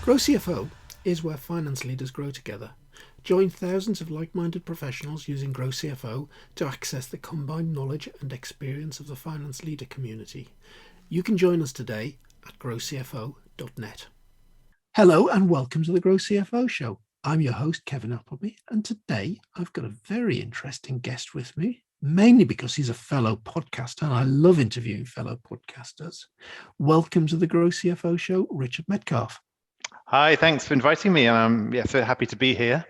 GrowCFO is where finance leaders grow together. Join thousands of like-minded professionals using GrowCFO to access the combined knowledge and experience of the finance leader community. You can join us today at growcfo.net. Hello and welcome to the GrowCFO Show. I'm your host, Kevin Appleby, and today I've got a very interesting guest with me, mainly because he's a fellow podcaster, and I love interviewing fellow podcasters. Welcome to the GrowCFO Show, Richard Medcalf. Hi, thanks for inviting me. So happy to be here.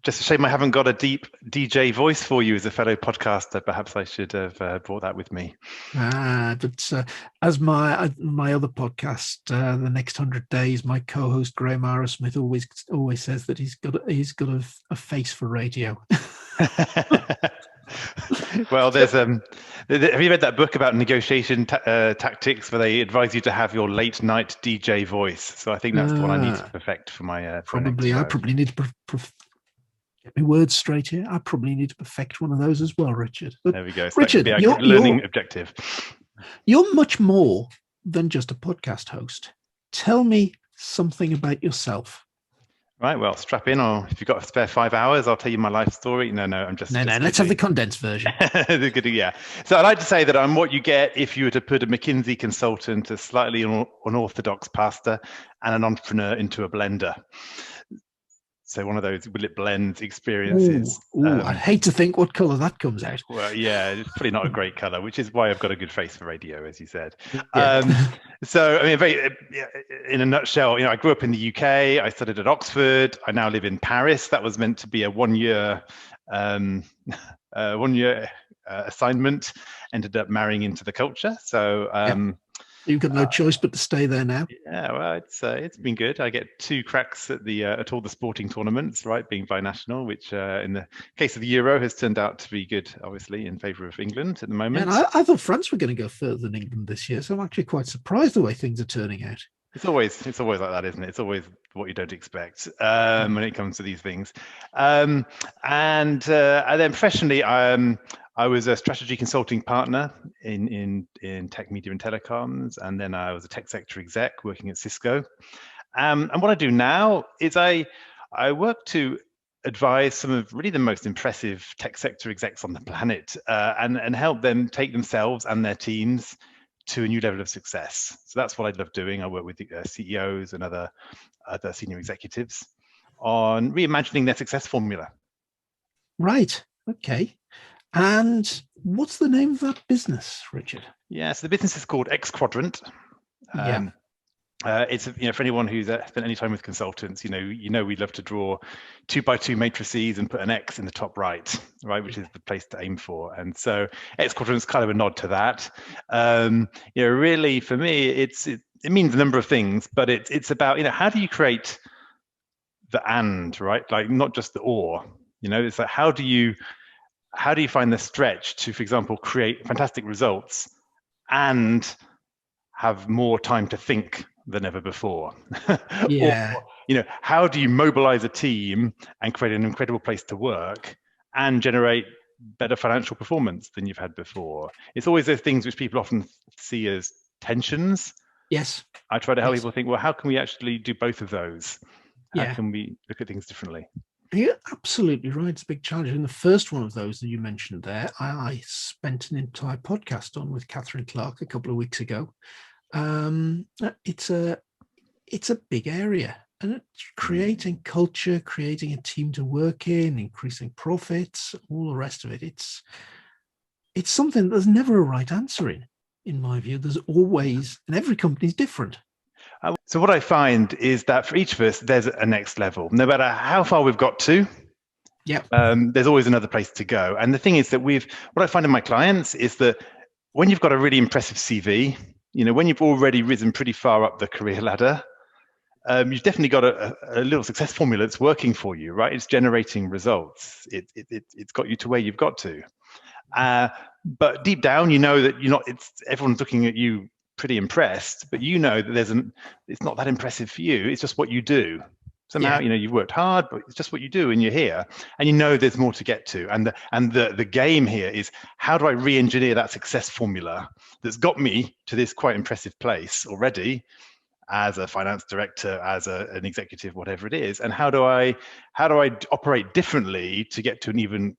Just a shame I haven't got a deep DJ voice for you as a fellow podcaster. Perhaps I should have brought that with me. But as my other podcast, The Next 100 Days, my co-host Graham Arrowsmith always says that he's got a face for radio. Well, there's have you read that book about negotiation tactics where they advise you to have your late night DJ voice? So I think that's the one I need to perfect for my probably. I probably need to get my words straight here. I probably need to perfect one of those as well, Richard. But there we go. So Richard, that could be a learning objective. You're much more than just a podcast host. Tell me something about yourself. Right, well, strap in, or if you've got a spare 5 hours, I'll tell you my life story. No, I'm just... No, let's have the condensed version. Yeah. So I like to say that I'm what you get if you were to put a McKinsey consultant, a slightly unorthodox pastor, and an entrepreneur into a blender. So one of those will it blend experiences. I'd hate to think what colour that comes out. Well, yeah, it's probably not a great colour, which is why I've got a good face for radio, as you said. Yeah. So, I mean, in a nutshell, I grew up in the UK. I studied at Oxford. I now live in Paris. That was meant to be a one-year assignment. Ended up marrying into the culture. So. You've got no choice but to stay there now. Yeah, well, it's been good. I get 2 cracks at all the sporting tournaments, right? Being binational, which in the case of the Euro has turned out to be good, obviously, in favour of England at the moment. And I thought France were going to go further than England this year, so I'm actually quite surprised the way things are turning out. It's always like that, isn't it? It's always what you don't expect when it comes to these things. And then professionally, I was a strategy consulting partner in tech, media, and telecoms, and then I was a tech sector exec working at Cisco. And what I do now is I work to advise some of really the most impressive tech sector execs on the planet, and help them take themselves and their teams to a new level of success. So that's what I love doing. I work with CEOs and other senior executives on reimagining their success formula. Right. Okay. And what's the name of that business, Richard? Yeah, so the business is called Xquadrant. It's for anyone who's spent any time with consultants, we love to draw 2x2 matrices and put an X in the top right, which is the place to aim for. And so Xquadrant is kind of a nod to that. Really for me, it means a number of things, but it's about how do you create the and, right? Like not just the or. It's like how do you find the stretch to, for example, create fantastic results and have more time to think than ever before? Yeah. Or, how do you mobilize a team and create an incredible place to work and generate better financial performance than you've had before? It's always those things which people often see as tensions. Yes. I try to help people think, well, how can we actually do both of those? How Yeah. can we look at things differently? You're absolutely right. It's a big challenge. And the first one of those that you mentioned there, I spent an entire podcast on with Catherine Clark a couple of weeks ago. It's a big area, and it's creating culture, creating a team to work in, increasing profits, all the rest of it. It's something that there's never a right answer in my view. There's always, and every company is different. So what I find is that for each of us, there's a next level. No matter how far we've got to, there's always another place to go. And the thing is that what I find in my clients is that when you've got a really impressive CV, when you've already risen pretty far up the career ladder, you've definitely got a little success formula that's working for you, right? It's generating results. It's got you to where you've got to. But deep down, that everyone's looking at you pretty impressed, but that it's not that impressive for you. It's just what you do. Somehow, you've worked hard, but it's just what you do, and you're here, and there's more to get to. And the game here is, how do I re-engineer that success formula that's got me to this quite impressive place already, as a finance director, as an executive, whatever it is, and how do I operate differently to get to an even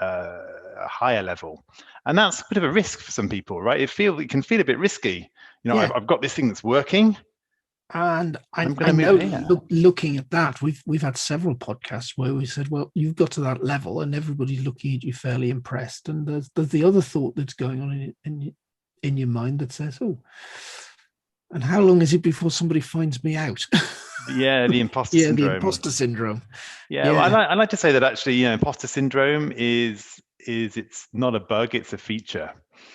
a higher level? And that's a bit of a risk for some people, right? It can feel a bit risky. I've got this thing that's working, and I'm I going to know, move here. looking at that, we've had several podcasts where we said, well, you've got to that level and everybody's looking at you fairly impressed, and there's the other thought that's going on in your mind that says, oh, and how long is it before somebody finds me out? Yeah, the imposter syndrome. The imposter syndrome. Yeah, well, I like to say that actually, imposter syndrome is it's not a bug, it's a feature.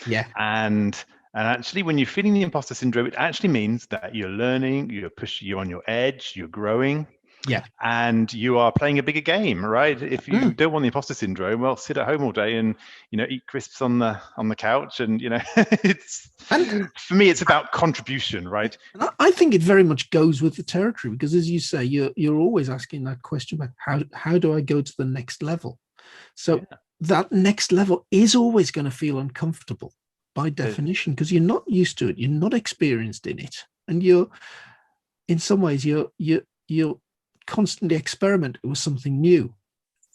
Yeah. And actually, when you're feeling the imposter syndrome, it actually means that you're learning, you're on your edge, you're growing. Yeah. And you are playing a bigger game, right? If you don't want the imposter syndrome, well, sit at home all day and eat crisps on the couch, and for me, it's about contribution, right? And I think it very much goes with the territory, because as you say, you're always asking that question about how do I go to the next level? So that next level is always going to feel uncomfortable by definition, because you're not used to it, you're not experienced in it, and in some ways you're constantly experimenting with something new,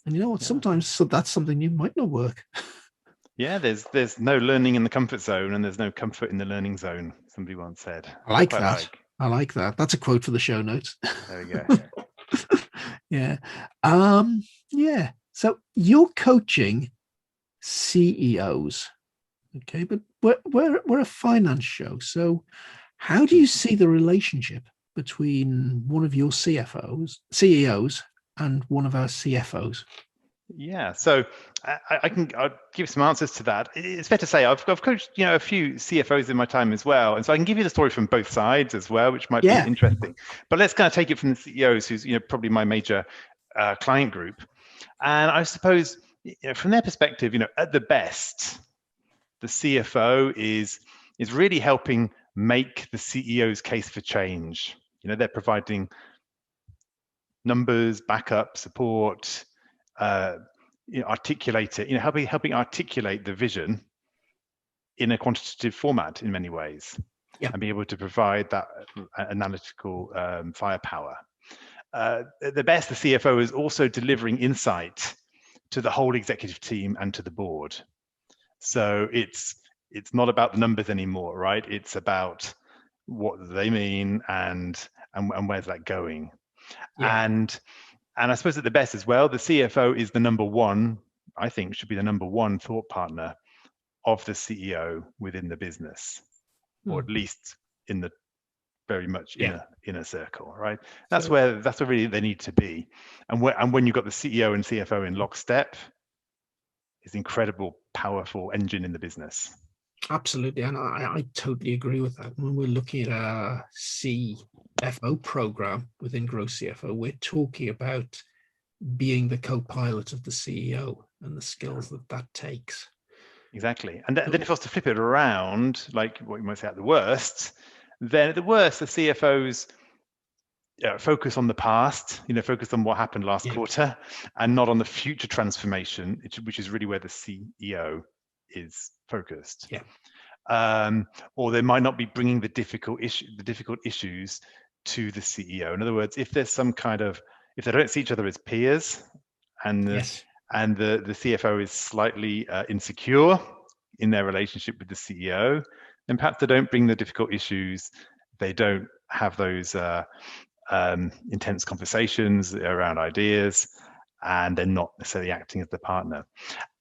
and sometimes that something new might not work. There's no learning in the comfort zone, and there's no comfort in the learning zone, somebody once said. I like that. That's a quote for the show notes. There we go. Yeah. So you're coaching CEOs, okay, but we're a finance show, so how do you see the relationship between one of your CEOs, and one of our CFOs? Yeah, so I'll give some answers to that. It's fair to say I've coached a few CFOs in my time as well, and so I can give you the story from both sides as well, which might be interesting. But let's kind of take it from the CEOs, who's probably my major client group, and I suppose from their perspective, at the best, the CFO is really helping make the CEO's case for change. They're providing numbers, backup, support, articulate it, helping articulate the vision in a quantitative format in many ways, and be able to provide that analytical firepower. At the best, the CFO is also delivering insight to the whole executive team and to the board. So it's not about the numbers anymore, right? It's about what they mean and where's that going. And I suppose at the best as well, the CFO is the number one, I think should be the number one thought partner of the CEO within the business, or at least in the very much inner circle, right? That's where really they need to be. And when you've got the CEO and CFO in lockstep, it's an incredible, powerful engine in the business. Absolutely, and I totally agree with that. When we're looking at a CFO program within GrowCFO, we're talking about being the co-pilot of the CEO and the skills that takes. Exactly, and then if I was to flip it around, like what you might say at the worst, then at the worst, the CFOs focus on the past, focus on what happened last quarter, and not on the future transformation, which is really where the CEO is focused. Or they might not be bringing the difficult issues to the CEO. In other words, if there's some kind of, if they don't see each other as peers, and the CFO is slightly insecure in their relationship with the CEO, then perhaps they don't bring the difficult issues. They don't have those intense conversations around ideas, and they're not necessarily acting as the partner.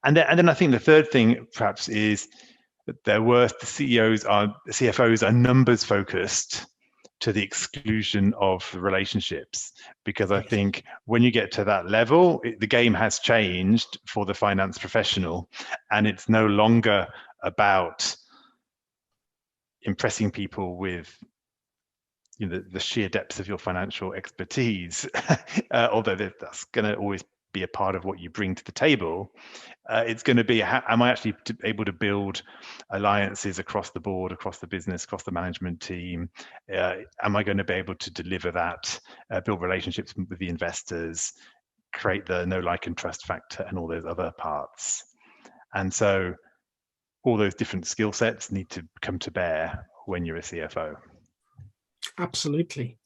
And then I think the third thing perhaps is that their worst, the CFOs are numbers focused to the exclusion of relationships, because I think when you get to that level, the game has changed for the finance professional, and it's no longer about impressing people with the sheer depths of your financial expertise, although that's going to always be a part of what you bring to the table. It's going to be, am I actually able to build alliances across the board, across the business, across the management team? Am I going to be able to deliver that, build relationships with the investors, create the know, like, and trust factor, and all those other parts? And so all those different skill sets need to come to bear when you're a CFO. Absolutely.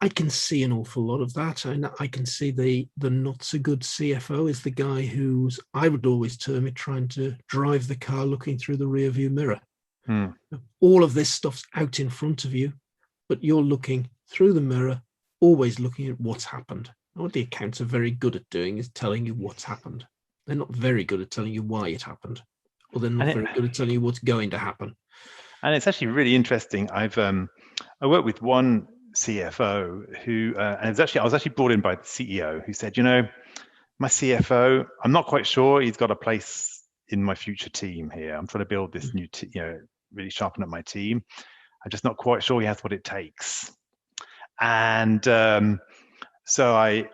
I can see an awful lot of that, and I can see the not so good CFO is the guy who's, I would always term it, trying to drive the car looking through the rear view mirror. All of this stuff's out in front of you, but you're looking through the mirror, always looking at what's happened. And what the accounts are very good at doing is telling you what's happened. They're not very good at telling you why it happened, or they're not very good at telling you what's going to happen. And it's actually really interesting. I worked with one CFO who, and I was actually brought in by the CEO, who said, my CFO, I'm not quite sure he's got a place in my future team here. I'm trying to build this new, really sharpen up my team. I'm just not quite sure he has what it takes. And so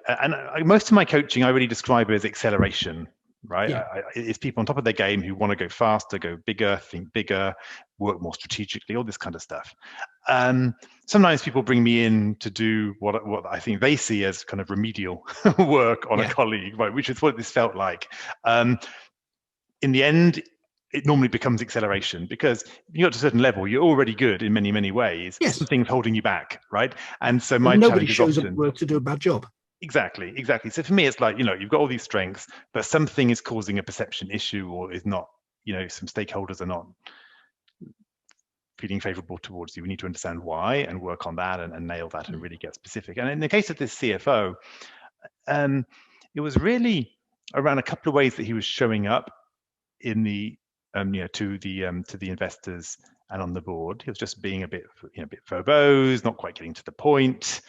most of my coaching, I really describe it as acceleration, right? Yeah. It's people on top of their game who want to go faster, go bigger, think bigger, work more strategically, all this kind of stuff. Sometimes people bring me in to do what I think they see as kind of remedial work on a colleague, right? Which is what this felt like. In the end, it normally becomes acceleration, because you got to a certain level, you're already good in many, many ways. Yes. Something's holding you back, right? And so my nobody challenge is shows often, up work to do a bad job. Exactly. So for me, it's like, you've got all these strengths, but something is causing a perception issue, or is not, some stakeholders are not feeling favorable towards you. We need to understand why and work on that and nail that and really get specific. And in the case of this CFO, it was really around a couple of ways that he was showing up in the to the investors and on the board. He was just being a bit verbose, not quite getting to the point,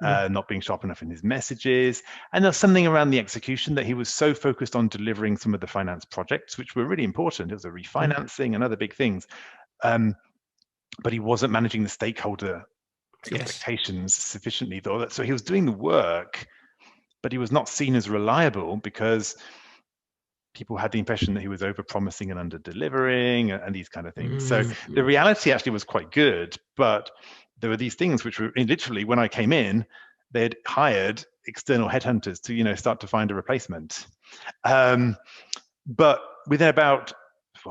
not being sharp enough in his messages. And there's something around the execution that he was so focused on delivering some of the finance projects, which were really important. It was a refinancing and other big things. But he wasn't managing the stakeholder expectations sufficiently, though. So he was doing the work, but he was not seen as reliable, because people had the impression that he was over-promising and under-delivering and these kind of things. So the reality actually was quite good, but there were these things which were literally, when I came in, they had hired external headhunters to start to find a replacement. But within about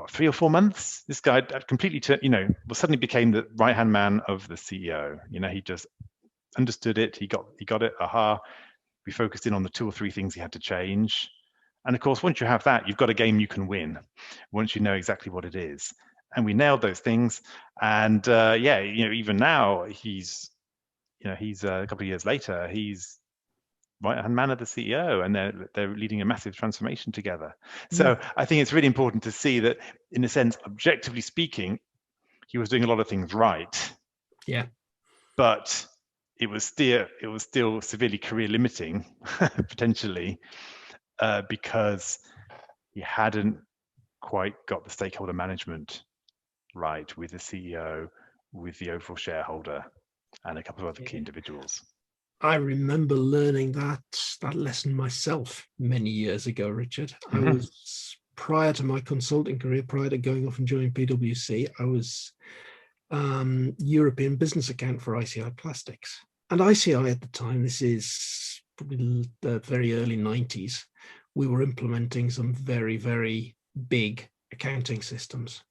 3 or 4 months, this guy completely suddenly became the right-hand man of the CEO. He just understood it. He got it. Aha. We focused in on the 2 or 3 things he had to change. And of course, once you have that, you've got a game you can win, once you know exactly what it is. And we nailed those things. And even now, he's a couple of years later, he's right-hand man of the CEO, and they're leading a massive transformation together. So I think it's really important to see that, in a sense, objectively speaking, he was doing a lot of things right. Yeah. But it was still severely career limiting, potentially, because he hadn't quite got the stakeholder management right with the CEO, with the overall shareholder, and a couple of other key individuals. I remember learning that lesson myself many years ago, Richard. I was, prior to my consulting career, prior to going off and joining PwC, I was European business account for ICI Plastics. And ICI at the time, this is probably the very early 90s, we were implementing some very, very big accounting systems.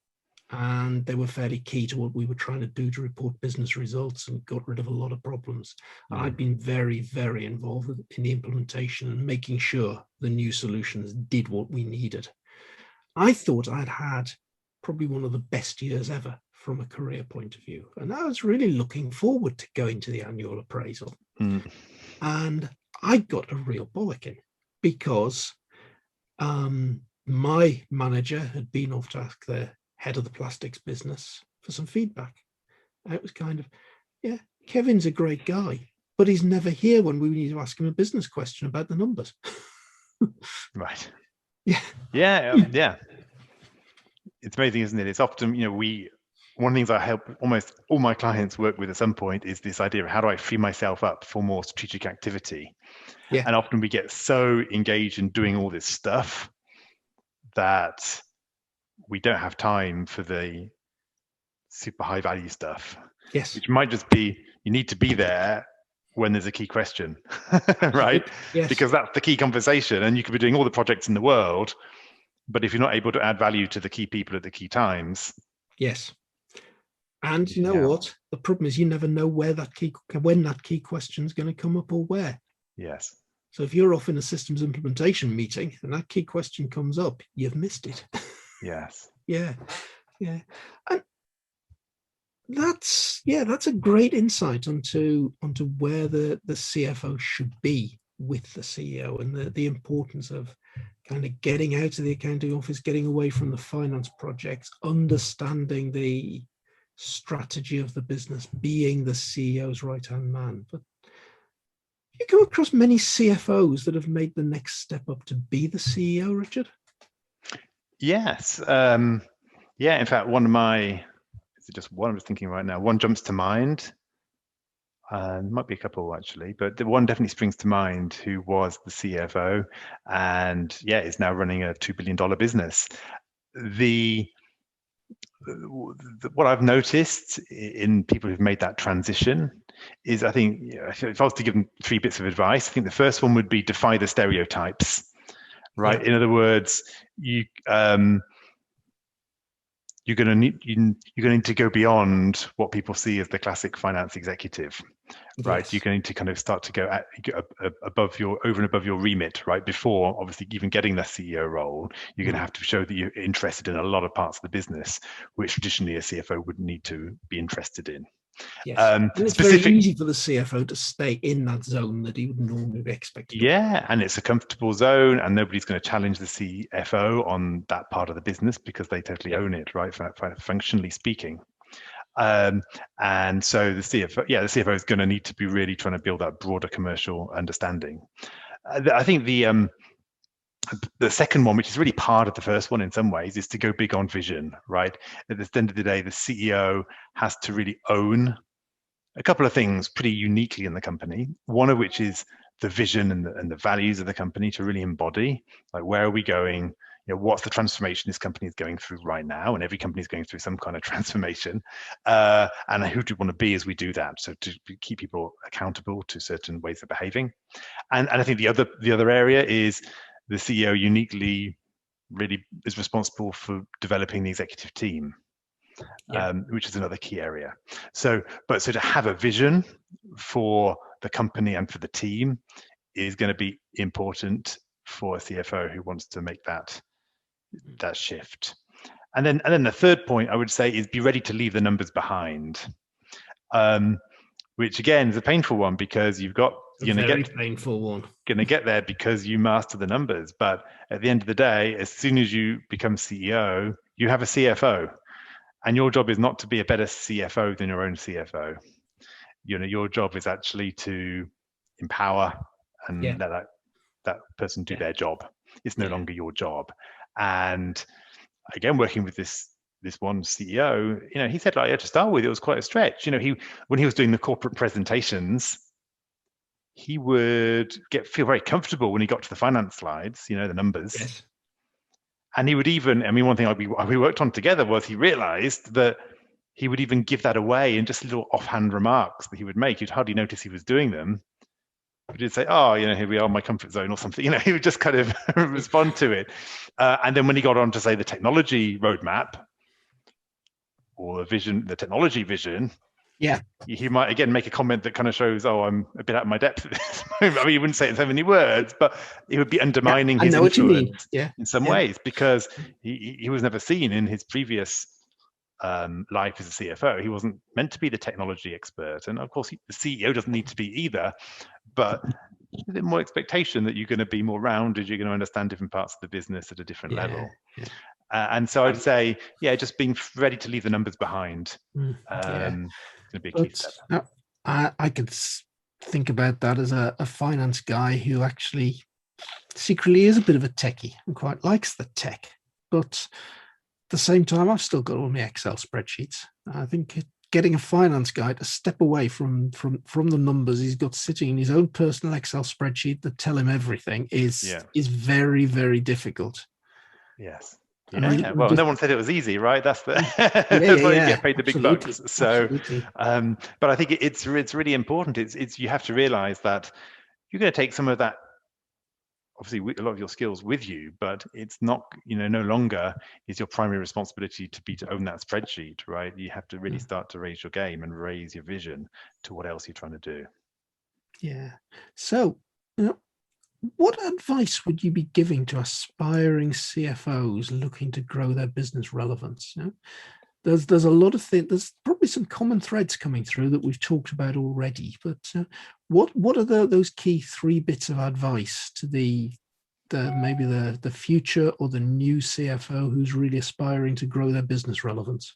And they were fairly key to what we were trying to do to report business results, and got rid of a lot of problems. I'd been very, very involved in the implementation and making sure the new solutions did what we needed. I thought I'd had probably one of the best years ever from a career point of view. And I was really looking forward to going to the annual appraisal. And I got a real bollocking, because my manager had been off to ask the head of the plastics business for some feedback. And it was kind of, Kevin's a great guy, but he's never here when we need to ask him a business question about the numbers. Right. Yeah. It's amazing, isn't it? It's often, one of the things I help almost all my clients work with at some point is this idea of, how do I free myself up for more strategic activity? Yeah. And often we get so engaged in doing all this stuff that we don't have time for the super high value stuff. Yes. Which might just be, you need to be there when there's a key question, right? Yes. Because that's the key conversation, and you could be doing all the projects in the world, but if you're not able to add value to the key people at the key times, yes, And you know what? The problem is you never know when that key question is going to come up or where. Yes. So if you're off in a systems implementation meeting and that key question comes up, you've missed it. Yes. Yeah. And that's a great insight onto where the CFO should be with the CEO, and the importance of kind of getting out of the accounting office, getting away from the finance projects, understanding the strategy of the business, being the CEO's right-hand man. But you come across many CFOs that have made the next step up to be the CEO, Richard? Yes. In fact, is it just one I was thinking right now? One jumps to mind. Might be a couple actually, but the one definitely springs to mind, who was the CFO and is now running a $2 billion business. What I've noticed in people who've made that transition is, I think, if I was to give them 3 bits of advice, I think the first one would be defy the stereotypes, right? In other words, you're going to need to go beyond what people see as the classic finance executive, right? Yes. You're going to kind of start to go over and above your remit, right? Before obviously even getting the CEO role, you're going to have to show that you're interested in a lot of parts of the business, which traditionally a CFO would need to be interested in. Yes, and it's very easy for the CFO to stay in that zone that he would normally be expected. Yeah, and it's a comfortable zone, and nobody's going to challenge the CFO on that part of the business because they totally own it, right? Functionally speaking. And so the CFO is going to need to be really trying to build that broader commercial understanding. I think the second one, which is really part of the first one in some ways, is to go big on vision, right? At the end of the day, the CEO has to really own a couple of things pretty uniquely in the company, one of which is the vision and the values of the company to really embody, like, where are we going? What's the transformation this company is going through right now? And every company is going through some kind of transformation. And who do we want to be as we do that? So to keep people accountable to certain ways of behaving. And I think the other area is the CEO uniquely really is responsible for developing the executive team, which is another key area. So to have a vision for the company and for the team is going to be important for a CFO who wants to make that shift. And then the third point I would say is be ready to leave the numbers behind, which again is a painful one, because you're going to get there because you master the numbers. But at the end of the day, as soon as you become CEO, you have a CFO, and your job is not to be a better CFO than your own CFO. Your job is actually to empower and let that person do their job. It's no longer your job. And again, working with this one CEO, he said, like, to start with, it was quite a stretch. When he was doing the corporate presentations, he would feel very comfortable when he got to the finance slides, the numbers. Yes. And he would even, one thing we worked on together was he realized that he would even give that away in just little offhand remarks that he would make. You'd hardly notice he was doing them. But he'd say, oh, here we are, my comfort zone or something. He would just kind of respond to it. And then when he got on to, say, the technology roadmap or the technology vision, he might again make a comment that kind of shows, oh, I'm a bit out of my depth at this moment. He wouldn't say it in so many words, but it would be undermining his influence in some ways, because he was never seen in his previous life as a CFO. He wasn't meant to be the technology expert, and of course the CEO doesn't need to be either, but a bit more expectation that you're going to be more rounded, you're going to understand different parts of the business at a different level. And so I'd say, just being ready to leave the numbers behind. Going to be a key step. I could think about that as a finance guy who actually secretly is a bit of a techie and quite likes the tech, but at the same time, I've still got all my Excel spreadsheets. I think getting a finance guy to step away from the numbers he's got sitting in his own personal Excel spreadsheet that tell him everything is very, very difficult. Yes. Well, no one said it was easy, right? That's that's why you get paid the big bucks. So, but I think it's really important. It's you have to realize that you're going to take some of that obviously a lot of your skills with you, but it's not, no longer is your primary responsibility to own that spreadsheet, right? You have to really start to raise your game and raise your vision to what else you're trying to do. Yeah. So, what advice would you be giving to aspiring CFOs looking to grow their business relevance? There's a lot of things. There's probably some common threads coming through that we've talked about already. But what are those key 3 bits of advice to maybe the future or the new CFO who's really aspiring to grow their business relevance?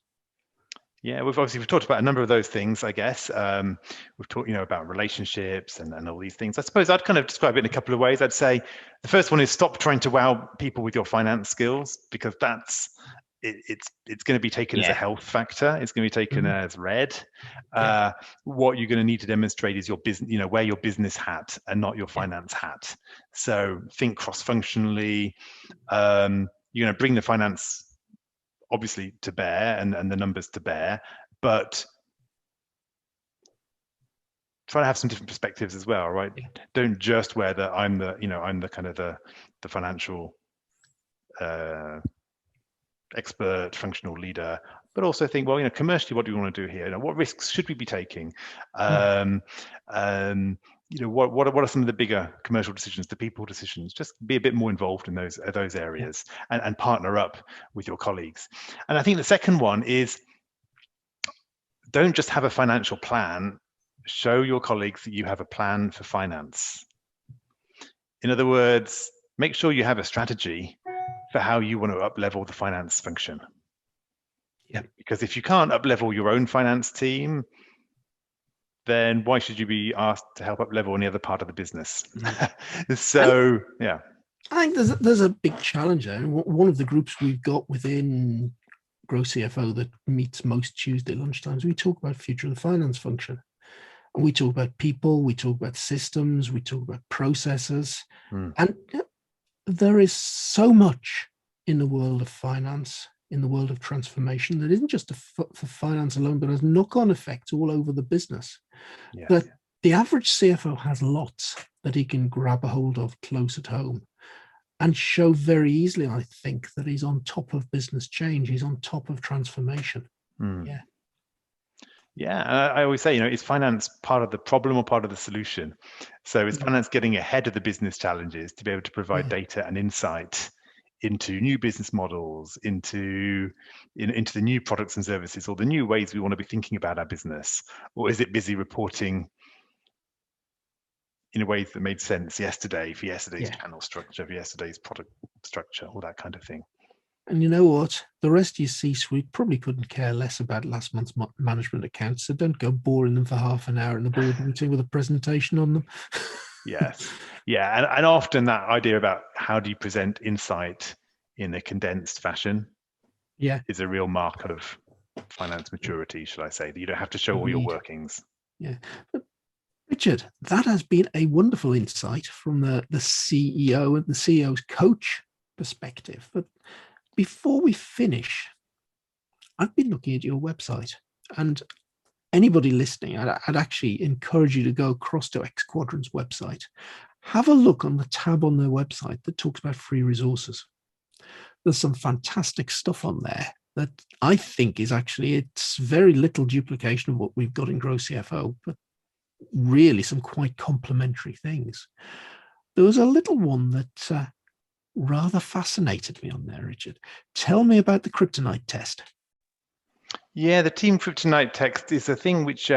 Yeah, we've talked about a number of those things, I guess. We've talked, about relationships and all these things. I suppose I'd kind of describe it in a couple of ways. I'd say the first one is stop trying to wow people with your finance skills, because it's going to be taken as a health factor. It's going to be taken as red. What you're going to need to demonstrate is your business, wear your business hat and not your finance hat. So think cross-functionally. You're going to bring the finance obviously to bear and the numbers to bear, but try to have some different perspectives as well, right? Don't just wear I'm the kind of the financial expert, functional leader, but also think, well, commercially, what do we want to do here? What risks should we be taking? What are some of the bigger commercial decisions, the people decisions? Just be a bit more involved in those areas and partner up with your colleagues. And I think the second one is, don't just have a financial plan. Show your colleagues that you have a plan for finance. In other words, make sure you have a strategy for how you want to up-level the finance function. Because if you can't up-level your own finance team, then why should you be asked to help up-level any other part of the business? So, I think there's a big challenge there. One of the groups we've got within GrowCFO that meets most Tuesday lunchtimes, we talk about future of the finance function. And we talk about people, we talk about systems, we talk about processes. And there is so much in the world of finance, in the world of transformation, that isn't just for finance alone, but has knock-on effects all over the business. But the average CFO has lots that he can grab a hold of close at home and show very easily, I think, that he's on top of business change. He's on top of transformation. Yeah, I always say, is finance part of the problem or part of the solution? So is finance getting ahead of the business challenges to be able to provide data and insight into new business models, into the new products and services, or the new ways we want to be thinking about our business? Or is it busy reporting in a way that made sense yesterday for yesterday's channel structure, for yesterday's product structure, all that kind of thing? And you know what? The rest of your C-suite probably couldn't care less about last month's management accounts, so don't go boring them for half an hour in the board meeting with a presentation on them. Yes. Yeah. And often that idea about how do you present insight in a condensed fashion is a real mark of finance maturity, shall I say, that you don't have to show all your workings. But Richard, that has been a wonderful insight from the CEO and the CEO's coach perspective. But before we finish, I've been looking at your website, and anybody listening, I'd actually encourage you to go across to Xquadrant's website. Have a look on the tab on their website that talks about free resources. There's some fantastic stuff on there that I think is actually, it's very little duplication of what we've got in GrowCFO, but really some quite complementary things. There was a little one that rather fascinated me on there, Richard. Tell me about the Kryptonite Test. Yeah, the Team Kryptonite Test is a thing which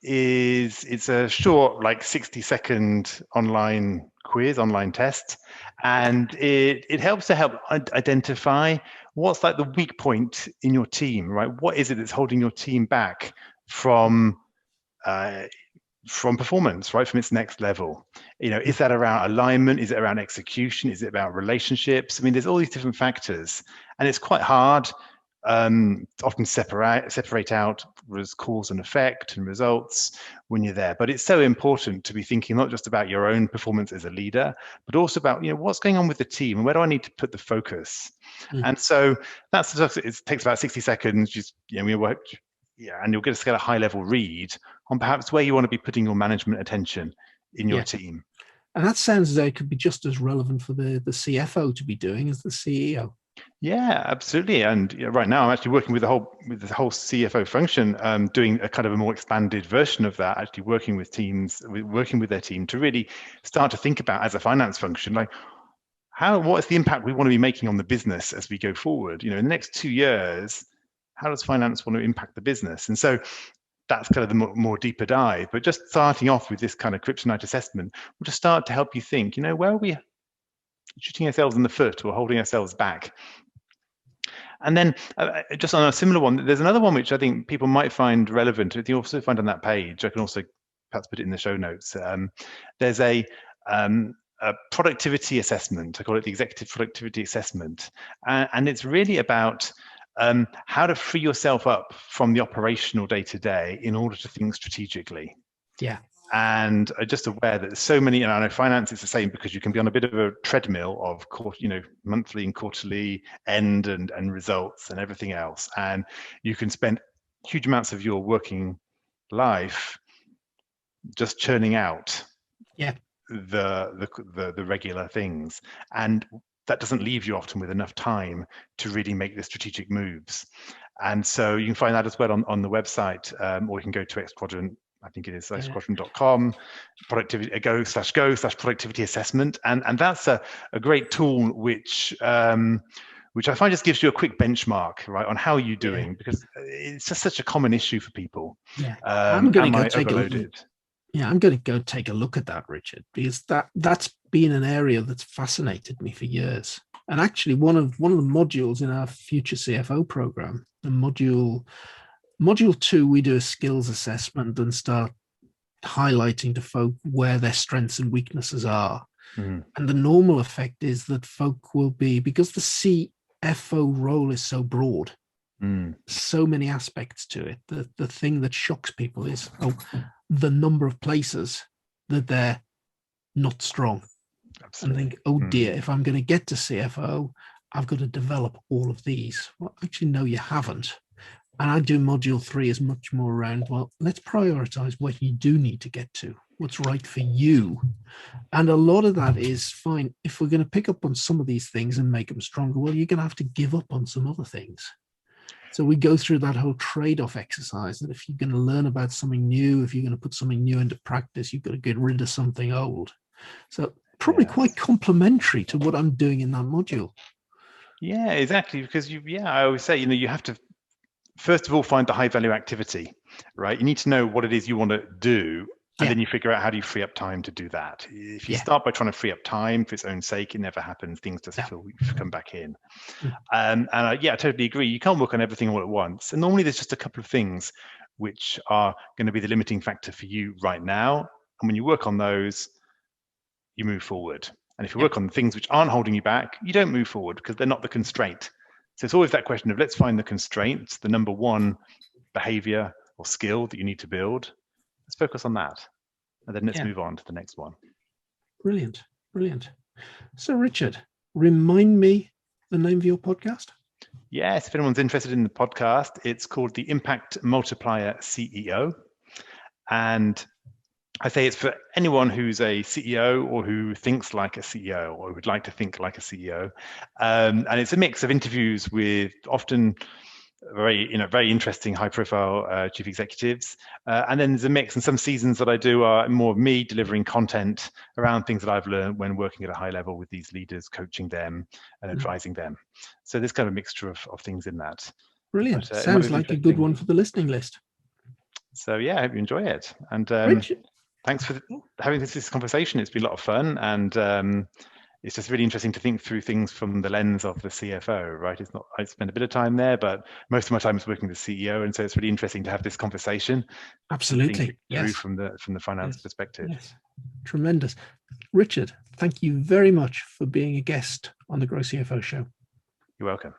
it's a short, like 60-second online quiz, online test, and it helps to identify what's like the weak point in your team, right? What is it that's holding your team back from performance, right, from its next level? Is that around alignment? Is it around execution? Is it about relationships? I mean, there's all these different factors, and it's quite hard to often separate out cause and effect and results when you're there. But it's so important to be thinking not just about your own performance as a leader, but also about what's going on with the team and where do I need to put the focus. And so it takes about 60 seconds. We work. Yeah, and you'll get a high-level read on perhaps where you want to be putting your management attention in your team. And that sounds as though it could be just as relevant for the CFO to be doing as the CEO. Yeah, absolutely. And right now I'm actually working with the whole CFO function, doing a kind of a more expanded version of that, actually working with teams, working with their team to really start to think about, as a finance function, like what is the impact we want to be making on the business as we go forward? In the next 2 years, how does finance want to impact the business? And so that's kind of the more deeper dive. But just starting off with this kind of Kryptonite assessment will just start to help you think, where are we shooting ourselves in the foot or holding ourselves back? And then just on a similar one, there's another one which I think people might find relevant. You also find on that page, I can also perhaps put it in the show notes. There's a productivity assessment. I call it the executive productivity assessment. And it's really about how to free yourself up from the operational day-to-day in order to think strategically. Yeah. And just aware that there's so many, and I know finance is the same, because you can be on a bit of a treadmill of monthly and quarterly end and results and everything else. And you can spend huge amounts of your working life just churning out the regular things. And that doesn't leave you often with enough time to really make the strategic moves. And so you can find that as well on the website, or you can go to Xquadrant. I think it is xquadrant.com, go/productivity assessment. And that's a great tool which I find just gives you a quick benchmark, right, on how you're doing, because it's just such a common issue for people. Yeah. I'm going to go take overloaded? I'm going to go take a look at that, Richard, because that's been an area that's fascinated me for years. And actually, one of the modules in our future CFO program, the module 2, we do a skills assessment and start highlighting to folk where their strengths and weaknesses are. And the normal effect is that folk will be, because the CFO role is so broad, so many aspects to it, the thing that shocks people is the number of places that they're not strong. Absolutely. And think, oh dear, if I'm going to get to CFO, I've got to develop all of these. Well, actually, no, you haven't. And I do module 3 is much more around, well, let's prioritize what you do need to get to, what's right for you. And a lot of that is fine. If we're going to pick up on some of these things and make them stronger, well, you're going to have to give up on some other things. So we go through that whole trade-off exercise, that if you're going to learn about something new, if you're going to put something new into practice, you've got to get rid of something old. So probably quite complementary to what I'm doing in that module. Yeah, exactly. Because I always say, you have to first of all find the high value activity, right? You need to know what it is you want to do, and then you figure out how do you free up time to do that. If you start by trying to free up time for its own sake, it never happens. Things just come back in. And I totally agree. You can't work on everything all at once. And normally there's just a couple of things which are going to be the limiting factor for you right now. And when you work on those, you move forward. And if you work on the things which aren't holding you back, you don't move forward because they're not the constraint. So it's always that question of, let's find the constraints, the number one behavior or skill that you need to build. Let's focus on that. And then let's move on to the next one. Brilliant. Brilliant. So Richard, remind me the name of your podcast. Yes, if anyone's interested in the podcast, it's called the Impact Multiplier CEO. And I say it's for anyone who's a CEO or who thinks like a CEO or would like to think like a CEO. And it's a mix of interviews with often very interesting, high-profile chief executives. And then there's a mix, and some seasons that I do are more of me delivering content around things that I've learned when working at a high level with these leaders, coaching them and advising them. So there's kind of a mixture of things in that. Brilliant. But, sounds like a good one for the listening list. So I hope you enjoy it. And Richard, thanks for having this conversation. It's been a lot of fun, and it's just really interesting to think through things from the lens of the CFO, right? I spend a bit of time there, but most of my time is working with the CEO, and so it's really interesting to have this conversation. Absolutely, through from the finance perspective. Yes, tremendous. Richard, thank you very much for being a guest on the GrowCFO Show. You're welcome.